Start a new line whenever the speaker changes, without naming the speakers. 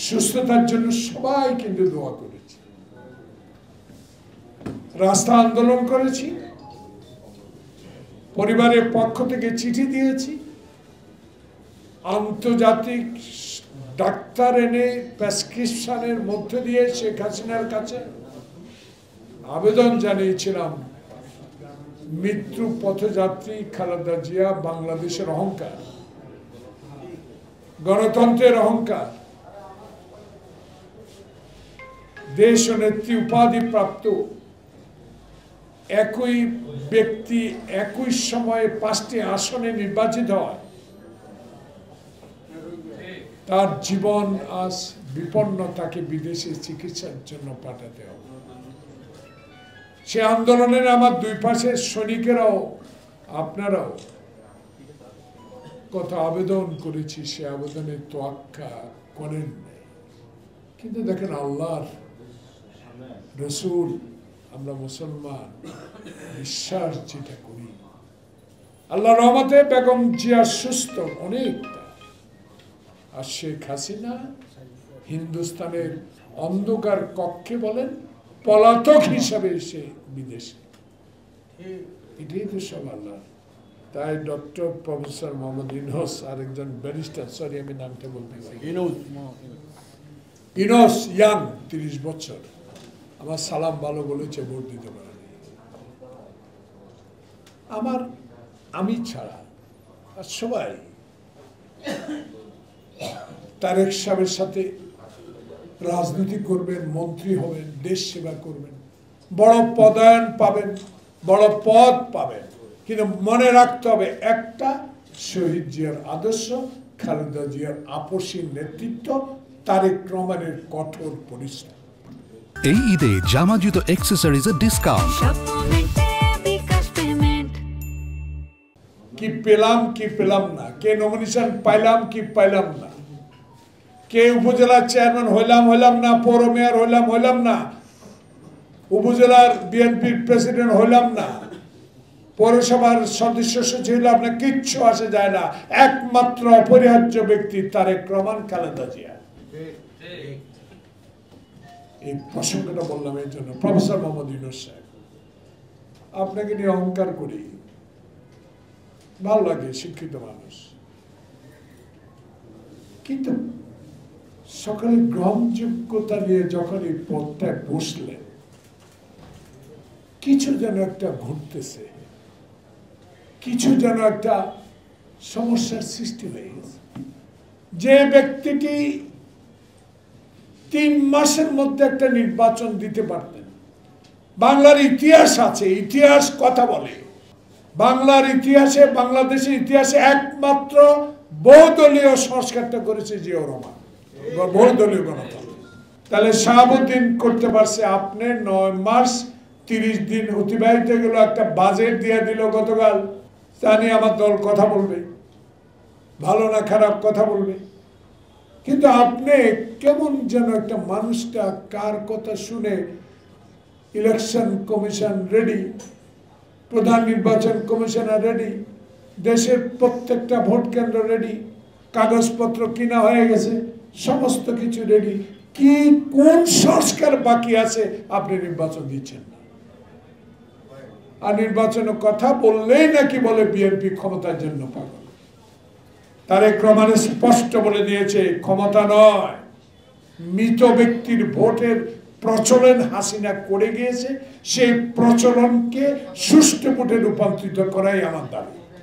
সুস্থতার জন্য সবাই কিন্তু দোয়া করেছি, রাস্তা আন্দোলন করেছি, পরিবারের পক্ষ থেকে চিঠি দিয়েছি, আন্তর্জাতিক ডাক্তার এনে প্রেসক্রিপশনের মধ্য দিয়ে শেখ হাসিনার কাছে আবেদন জানিয়েছিলাম, মৃত্যু পথযাত্রী খালেদা জিয়া বাংলাদেশের অহংকার, গণতন্ত্রের অহংকার, দেশ ও নেত্রী উপাধি প্রাপ্ত একই ব্যক্তি একই সময়ে 5টি আসনে নির্বাচিত হয়, তার জীবন আজ বিপন্ন, তাকে বিদেশে চিকিৎসার জন্য পাঠাতে হবে। সে আন্দোলনের আমার দুই পাশের সৈনিকেরাও আপনারাও কত আবেদন করেছি, সে আবেদনের তোয়াক্কা করেন নাই। কিন্তু দেখেন, আল্লাহর রসুল, আমরা মুসলমান, বিশ্বাস যেটা করি, আল্লাহ রহমতে বেগম জিয়া সুস্থ অনেকটা, আর শেখ হাসিনা হিন্দুস্তানের অন্ধকার কক্ষে বলেন পলাতক হিসাবে এসে বিদেশে। এটাই তো সব আল্লাহ। তাই ডক্টর প্রফেসর মোহাম্মদ ইউনূস আর একজন ব্যারিস্টার, সরি আমি নামটা বলতে পারি, ইউনূস ইয়াং 30 বছর, আমার সালাম ভালো বলেছে, ভোট দিতে পারেনি। আমি ছাড়া আর সবাই তারেক সাহেবের সাথে রাজনীতি করবেন, মন্ত্রী হবেন, দেশ সেবা করবেন, বড় পদায়ন পাবেন, বড় পদ পাবেন, কিন্তু মনে রাখতে হবে একটা, শহীদ জিয়ার আদর্শ, খালেদা জিয়ার আপসী নেতৃত্ব, তারেক রহমানের কঠোর পরিশ্রম।
এই ঈদে জামা জুতো অ্যাকসেসরিজের ডিসকাউন্ট।
কি পেলাম কি পেলাম না, কে নমিনেশন পাইলাম কি পাইলাম না, কে উপজেলার চেয়ারম্যান হইলাম না, পৌর মেয়র হইলাম না, উপজেলার বিএনপির প্রেসিডেন্ট হইলাম না, পৌরসভার সদস্য সচিব হইলাম না, কিচ্ছু আসে যায় না। একমাত্র অপরিহার্য ব্যক্তি তারেক রহমান, খালেদা জিয়া। এই প্রসঙ্গটা বললাম এর জন্য। প্রফেসর মোহাম্মদ ইউনূস সাহেব, আপনাকে নিয়ে অহংকার করি, ভালো লাগে, শিক্ষিত মানুষ, কিন্তু সকালে গ্রহণযোগ্যতা নিয়ে যখন এই পদটায় বসলেন, কিছু যেন একটা ঘটতেছে, কিছু যেন একটা সমস্যার সৃষ্টি হয়ে গেছে। যে ব্যক্তিটি 3 মাসের মধ্যে একটা নির্বাচন দিতে পারতেন, বাংলার ইতিহাস আছে, ইতিহাস কথা বলে, বাংলার ইতিহাসে, বাংলাদেশের ইতিহাসে একমাত্র বহুদলীয় সংস্কারটা করেছে জিয়াউর রহমান, বহুদলীয় গণতন্ত্র। তাহলে শাহাবুদ্দিন করতে পারছে, আপনি 9 মাস 30 দিন অতিবাহিত গেল, একটা বাজেট দিয়ে দিল গতকাল, তা নিয়ে আমার দল কথা বলবে, ভালো না খারাপ কথা বলবে, কিন্তু আপনি কেমন যেন একটা মানুষটা কার কথা শুনে ইলেকশন কমিশন রেডি, প্রধান নির্বাচন কমিশনার রেডি, দেশের প্রত্যেকটা ভোট কেন্দ্র রেডি, কাগজপত্র কিনা হয়ে গেছে, সমস্ত কিছু রেডি, কি কোন সংস্কার বাকি আছে আপনি নির্বাচন দিচ্ছেন না। আর নির্বাচনের কথা বললেই নাকি বলে বিএনপি ক্ষমতার জন্য পাগল। তারেক রহমান স্পষ্ট বলে দিয়েছে, ক্ষমতা নয়, মৃত ব্যক্তির ভোটের প্রচলন হাসিনা করে গিয়েছে, সেই প্রচলনকে সুষ্ঠু ভোটে রূপান্তরিত করাই আমার দাবি।